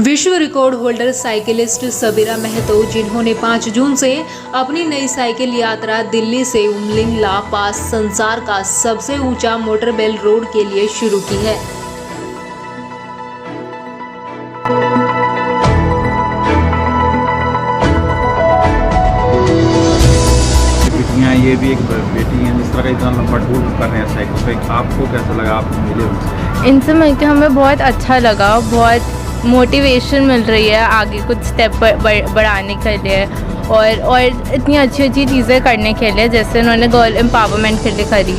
विश्व record holder cyclist Sabira Mahato, जिन्होंने 5 जून से अपनी नई साइकिल यात्रा दिल्ली से उमलिंग ला पास संसार का सबसे ऊंचा मोटरबेल रोड के लिए शुरू की है। ये भी एक बेटी है, जिस तरह का इतना लंबा टूर कर रहे हैं साइकिल पे, आपको कैसा लगा? आप मिले उनसे? इनसे मिलकर हमें बहुत अच्छा लगा, बहुत मोटिवेशन मिल रही है आगे कुछ स्टेप बढ़ाने के लिए और इतनी अच्छी अच्छी चीज़ें करने के लिए, जैसे उन्होंने गर्ल एम्पावरमेंट के लिए करी।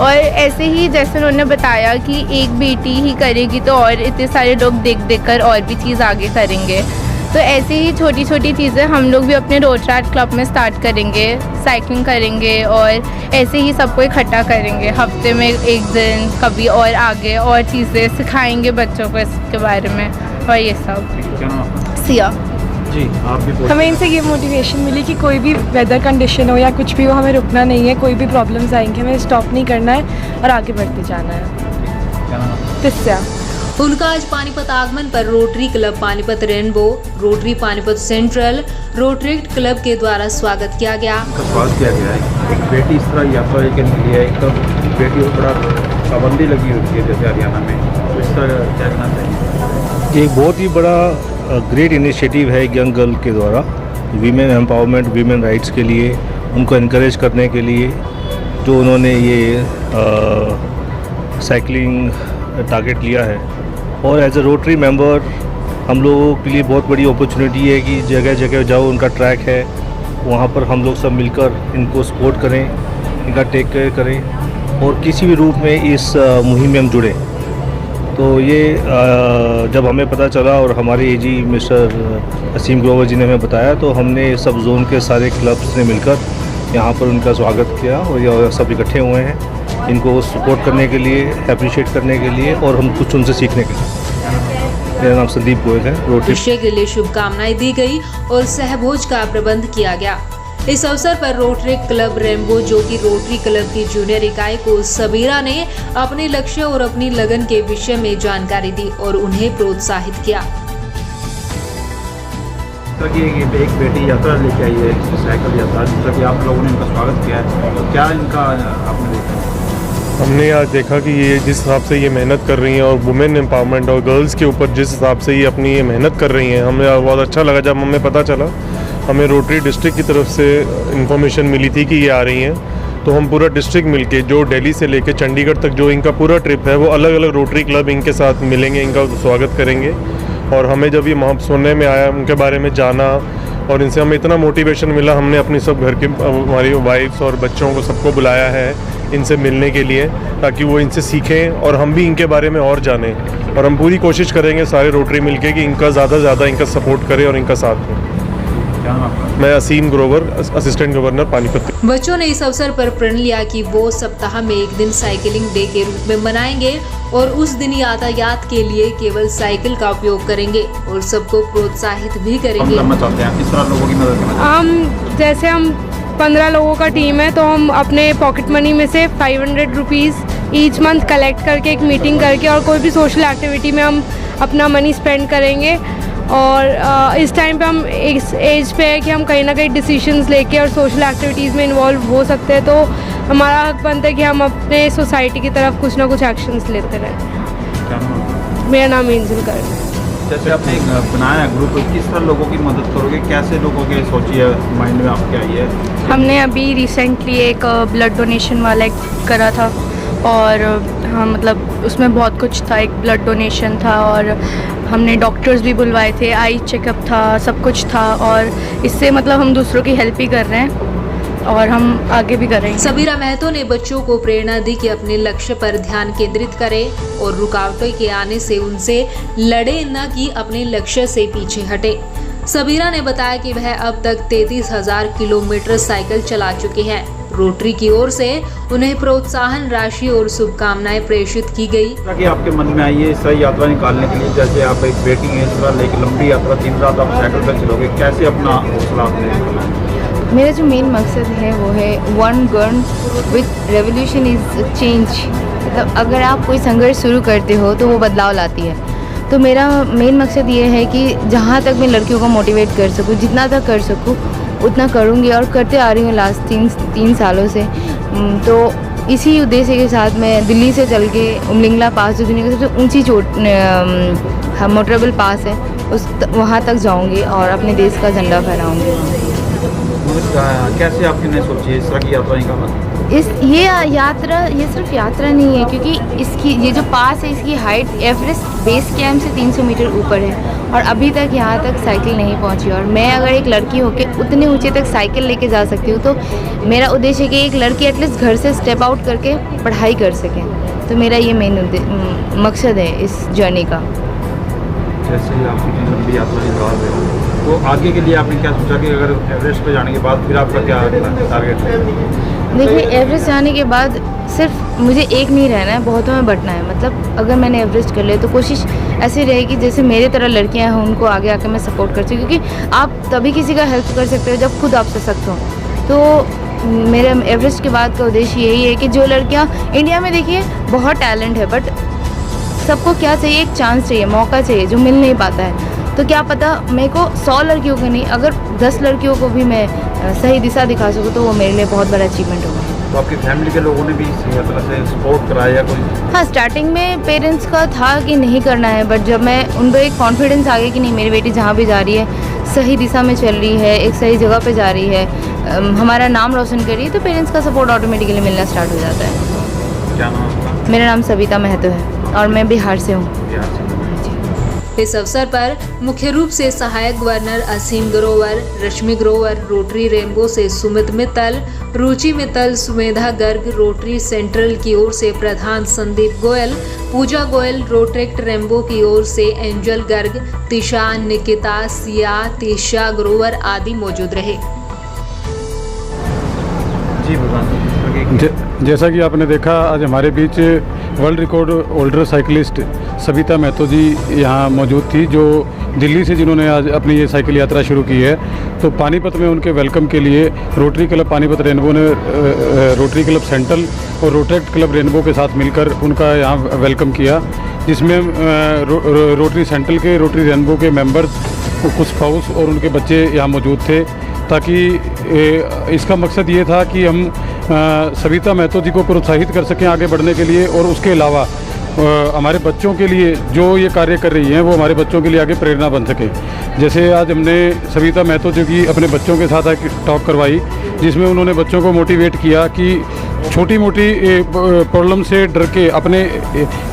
और ऐसे ही जैसे उन्होंने बताया कि एक बेटी ही करेगी तो और इतने सारे लोग देख देख कर और भी चीज़ आगे करेंगे। तो ऐसे ही छोटी छोटी चीज़ें हम लोग भी अपने रोटराट क्लब में स्टार्ट करेंगे, साइकिलिंग करेंगे और ऐसे ही सबको इकट्ठा करेंगे। हफ्ते में एक दिन कभी और आगे और चीज़ें सिखाएंगे बच्चों को इसके बारे में और ये सब। क्या नाम आपका? सिया जी, आप भी हमें इनसे ये मोटिवेशन मिली कि कोई भी वेदर कंडीशन हो या कुछ भी हो, हमें रुकना नहीं है। कोई भी प्रॉब्लम्स आएंगे हमें स्टॉप नहीं करना है और आगे बढ़ते जाना है। क्या नाम आपका? तिस्या। उनका आज पानीपत आगमन पर rotary club Panipat rainbow, rotary Panipat central, rotary club के द्वारा स्वागत किया गया। उनका स्वागत किया गया है। एक बेटी इस तरह यात्रा करने के लिए, एक तो बेटी को बड़ा पाबंदी लगी होती है जैसे हरियाणा में, तो इस तरह क्या कहना चाहिए? एक बहुत ही बड़ा ग्रेट इनिशिएटिव है यंग गर्ल के द्वारा, वीमेन एम्पावरमेंट, वीमेन राइट्स के लिए उनको इनकरेज करने के लिए जो उन्होंने ये साइकिलिंग टारगेट लिया है। और एज ए रोटरी मेंबर हम लोगों के लिए बहुत बड़ी अपॉर्चुनिटी है कि जगह जगह जाओ, उनका ट्रैक है वहाँ पर हम लोग सब मिलकर इनको सपोर्ट करें, इनका टेक केयर करें और किसी भी रूप में इस मुहिम में हम जुड़ें। तो ये जब हमें पता चला और हमारे एजी मिस्टर असीम ग्रोवर जी ने हमें बताया, तो हमने सब जोन के सारे क्लब्स ने मिलकर यहाँ पर उनका स्वागत किया और ये सब इकट्ठे हुए हैं इनको सपोर्ट करने के लिए, अप्रिशिएट करने के लिए और हम कुछ उनसे सीखने के लिए। मेरा नाम संदीप गोयल है। रोटरी विषय के लिए शुभकामनाएं दी गई और सहभोज का प्रबंध किया गया। इस अवसर पर रोटरी क्लब रेनबो, जो कि रोटरी क्लब की जूनियर इकाई को सबीरा ने अपने लक्ष्य और अपनी लगन के विषय में जानकारी दी और उन्हें प्रोत्साहित किया। एक बेटी यात्रा लेके आई है, साइकिल यात्रा, जिस कि आप लोगों ने इनका स्वागत किया है, तो क्या इनका आपने देखा? हमने आज देखा कि ये जिस हिसाब से ये मेहनत कर रही हैं और वुमेन एम्पावरमेंट और गर्ल्स के ऊपर जिस हिसाब से ये अपनी ये मेहनत कर रही हैं, हमें बहुत अच्छा लगा। जब हमें पता चला, हमें रोटरी डिस्ट्रिक्ट की तरफ से इन्फॉर्मेशन मिली थी कि ये आ रही हैं, तो हम पूरा डिस्ट्रिक्ट मिलके जो दिल्ली से लेके चंडीगढ़ तक जो इनका पूरा ट्रिप है, वो अलग अलग रोटरी क्लब इनके साथ मिलेंगे, इनका स्वागत करेंगे। और हमें जब ये वहाँ सुनने में आया, उनके बारे में जाना और इनसे हमें इतना मोटिवेशन मिला, हमने अपनी सब घर के हमारी वाइफ्स और बच्चों को सबको बुलाया है इनसे मिलने के लिए, ताकि वो इनसे सीखें और हम भी इनके बारे में और जानें। और हम पूरी कोशिश करेंगे सारे रोटरी मिलके कि इनका ज़्यादा से ज़्यादा इनका सपोर्ट करें और इनका साथ दें। क्या नाम आपका? मैं असीम ग्रोवर, असिस्टेंट गवर्नर पानीपत। बच्चों ने इस अवसर पर प्रण लिया कि वो सप्ताह में एक दिन साइकिलिंग डे के रूप में मनाएंगे और उस दिन यातायात के लिए केवल साइकिल का उपयोग करेंगे और सबको प्रोत्साहित भी करेंगे। हम चाहते हैं किस तरह लोगों की मदद करना? जैसे हम 15 लोगों का टीम है, तो हम अपने पॉकेट मनी में से 500 रुपीज़ ईच मंथ कलेक्ट करके एक मीटिंग करके और कोई भी सोशल एक्टिविटी में हम अपना मनी स्पेंड करेंगे। और इस टाइम पे हम इस एज पे है कि हम कहीं ना कहीं डिसीजंस लेके और सोशल एक्टिविटीज़ में इन्वॉल्व हो सकते हैं, तो हमारा हक बनता है कि हम अपने सोसाइटी की तरफ कुछ ना कुछ एक्शंस लेते रहें। क्या नाम आपका? मेरा नाम एंजल कर है। जैसे आपने एक बनाया ग्रुप, किस तरह लोगों की मदद करोगे? कैसे लोगों के सोची है माइंड में आपके आई है? हमने अभी रिसेंटली एक ब्लड डोनेशन वाला एक करा था और हाँ, मतलब उसमें बहुत कुछ था। एक ब्लड डोनेशन था और हमने डॉक्टर्स भी बुलवाए थे, आई चेकअप था, सब कुछ था और इससे मतलब हम दूसरों की हेल्प भी कर रहे हैं और हम आगे भी करेंगे। सबीरा महतो ने बच्चों को प्रेरणा दी कि अपने लक्ष्य पर ध्यान केंद्रित करें और रुकावटों के आने से उनसे लड़े, न कि अपने लक्ष्य से पीछे हटे। सबीरा ने बताया कि वह अब तक 33,000 किलोमीटर साइकिल चला चुके हैं। रोटरी की ओर से उन्हें प्रोत्साहन राशि और शुभकामनाएं प्रेषित की गई। कि आपके मन में आई है इस तरह यात्रा निकालने के लिए, जैसे आप एक बेटी हैं, इस तरह एक लंबी यात्रा 3 रात आप साइकिल पर चलोगे, कैसे अपना हौसला आपने? मेरा जो मेन मकसद है वो है one girl with revolution is change. मतलब अगर आप कोई संघर्ष शुरू करते हो तो वो बदलाव लाती है। तो मेरा मेन मकसद ये है कि जहाँ तक मैं लड़कियों को मोटिवेट कर सकूँ, जितना तक कर सकूँ उतना करूँगी और करते आ रही हूँ लास्ट तीन सालों से। तो इसी उद्देश्य के साथ मैं दिल्ली से चल के उमलिंगला पास, जो दुनिया की सबसे ऊंची मोटरेबल पास है, वहाँ तक जाऊँगी और अपने देश का झंडा फहराऊँगी। कैसे आपने सोची इस तरह की यात्रा निकालना? ये यात्रा ये सिर्फ यात्रा नहीं है, क्योंकि इसकी ये जो पास है इसकी हाइट एवरेस्ट बेस कैंप से 300 मीटर ऊपर है और अभी तक यहाँ तक साइकिल नहीं पहुँची। और मैं अगर एक लड़की होकर उतने ऊंचे तक साइकिल लेके जा सकती हूँ तो मेरा उद्देश्य है कि एक लड़की एटलीस्ट घर से स्टेप आउट करके पढ़ाई कर सके। तो मेरा ये मेन मकसद है इस जर्नी का। जैसे ही आप इतनी लंबी यात्रा निकाल रहे हो तो आगे के लिए आपने क्या सोचा कि अगर एवरेस्ट पे जाने के बाद फिर आपका क्या टारगेट है? देखिए, एवरेस्ट जाने के बाद सिर्फ मुझे एक नहीं रहना है, बहुतों में बंटना है। मतलब अगर मैंने एवरेस्ट कर लिया तो कोशिश ऐसी रहेगी जैसे मेरे तरह लड़कियां हैं उनको आगे आकर मैं सपोर्ट कर सकूँ, क्योंकि आप तभी किसी का हेल्प कर सकते हो जब खुद आप सशक्त हो। तो मेरे एवरेस्ट के बाद का उद्देश्य यही है कि जो लड़कियाँ इंडिया में, देखिए बहुत टैलेंट है, बट सबको क्या चाहिए, एक चांस चाहिए, मौका चाहिए जो मिल नहीं पाता है। तो क्या पता मेरे को 100 लड़कियों को नहीं, अगर 10 लड़कियों को भी मैं सही दिशा दिखा सकूँ तो वो मेरे लिए बहुत बड़ा अचीवमेंट होगा। तो आपकी फैमिली के लोगों ने भी इस यात्रा से सपोर्ट कराया या कोई? हाँ, स्टार्टिंग में पेरेंट्स का था कि नहीं करना है, बट जब मैं उनको एक कॉन्फिडेंस आ गया कि नहीं, मेरी बेटी जहाँ भी जा रही है सही दिशा में चल रही है, एक सही जगह पे जा रही है, हमारा नाम रोशन कर रही है, तो पेरेंट्स का सपोर्ट ऑटोमेटिकली मिलना स्टार्ट हो जाता है। क्या नाम आपका? मेरा नाम सविता महतो है और मैं बिहार से हूँ। इस अवसर पर मुख्य रूप से सहायक गवर्नर असीम ग्रोवर, रश्मि ग्रोवर, रोटरी रेनबो से सुमित मित्तल, रुचि मित्तल, सुमेधा गर्ग, रोटरी सेंट्रल की ओर से प्रधान संदीप गोयल, पूजा गोयल, रोटरेक्ट रेनबो की ओर से एंजल गर्ग, तिशा, निकिता, सिया, तिशा ग्रोवर आदि मौजूद रहे। जी भगवान, जैसा कि आपने देखा, आज हमारे बीच world record holder cyclist Savita Mahato ji यहाँ मौजूद थी, जो दिल्ली से, जिन्होंने आज अपनी ये साइकिल यात्रा शुरू की है। तो पानीपत में उनके वेलकम के लिए रोटरी क्लब पानीपत रेनबो ने रोटरी क्लब सेंट्रल और रोटरेक्ट क्लब रेनबो के साथ मिलकर उनका यहाँ वेलकम किया, जिसमें रोटरी सेंट्रल के, रोटरी रेनबो के मेंबर्स, कुछ स्पाउस और उनके बच्चे यहाँ मौजूद थे, ताकि इसका मकसद ये था कि हम सविता महतो जी को प्रोत्साहित कर सकें आगे बढ़ने के लिए, और उसके अलावा हमारे बच्चों के लिए जो ये कार्य कर रही हैं वो हमारे बच्चों के लिए आगे प्रेरणा बन सके। जैसे आज हमने सविता महतो जी की अपने बच्चों के साथ एक टॉक करवाई, जिसमें उन्होंने बच्चों को मोटिवेट किया कि छोटी मोटी प्रॉब्लम से डर के अपने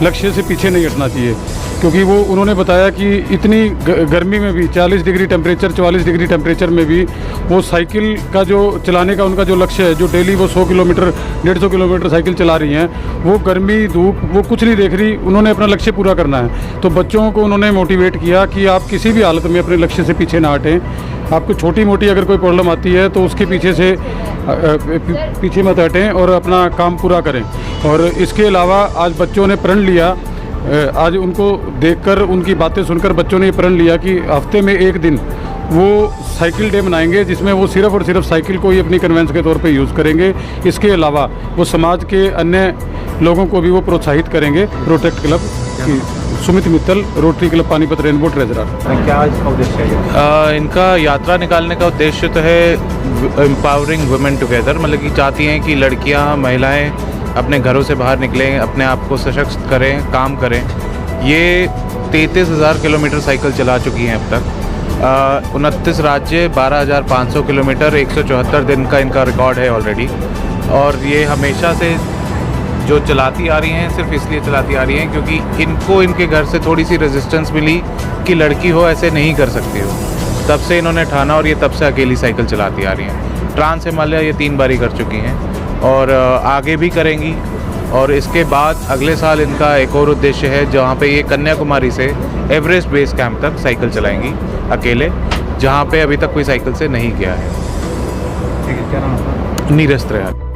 लक्ष्य से पीछे नहीं हटना चाहिए, क्योंकि वो उन्होंने बताया कि इतनी गर्मी में भी 40 डिग्री टेम्परेचर, 44 डिग्री टेम्परेचर में भी वो साइकिल का जो चलाने का उनका जो लक्ष्य है, जो डेली वो 100 किलोमीटर 150 किलोमीटर साइकिल चला रही हैं, वो गर्मी धूप वो कुछ नहीं देख रही, उन्होंने अपना लक्ष्य पूरा करना है। तो बच्चों को उन्होंने मोटिवेट किया कि आप किसी भी हालत में अपने लक्ष्य से पीछे ना हटें, आपको छोटी मोटी अगर कोई प्रॉब्लम आती है तो उसके पीछे मत हटें और अपना काम पूरा करें। और इसके अलावा आज बच्चों ने प्रण लिया, आज उनको देखकर, उनकी बातें सुनकर बच्चों ने ये प्रण लिया कि हफ्ते में एक दिन वो साइकिल डे मनाएंगे, जिसमें वो सिर्फ़ और सिर्फ साइकिल को ही अपनी कन्वेंस के तौर पे यूज़ करेंगे। इसके अलावा वो समाज के अन्य लोगों को भी वो प्रोत्साहित करेंगे। प्रोटेक्ट क्लब की Sumit Mittal, rotary club Panipat rainbow treasurer. क्या इसका उद्देश्य है? इनका यात्रा निकालने का उद्देश्य तो है एम्पावरिंग वुमेन टुगेदर, मतलब कि चाहती हैं कि लड़कियां, महिलाएं अपने घरों से बाहर निकलें, अपने आप को सशक्त करें, काम करें। ये 33,000 किलोमीटर साइकिल चला चुकी हैं अब तक, 29 राज्य, 12,500 किलोमीटर, 174 दिन का इनका रिकॉर्ड है ऑलरेडी। और ये हमेशा से जो चलाती आ रही हैं सिर्फ इसलिए चलाती आ रही हैं क्योंकि इनको इनके घर से थोड़ी सी रेजिस्टेंस मिली कि लड़की हो ऐसे नहीं कर सकती हो, तब से इन्होंने ठाना और ये तब से अकेली साइकिल चलाती आ रही हैं। ट्रांस हिमालय ये 3 बारी कर चुकी हैं और आगे भी करेंगी। और इसके बाद अगले साल इनका एक और उद्देश्य है, जहाँ पे ये कन्याकुमारी से एवरेस्ट बेस कैंप तक साइकिल चलाएंगी अकेले, जहाँ पे अभी तक कोई साइकिल से नहीं गया है। ठीक है, क्या नाम है? नीरज त्रियाल।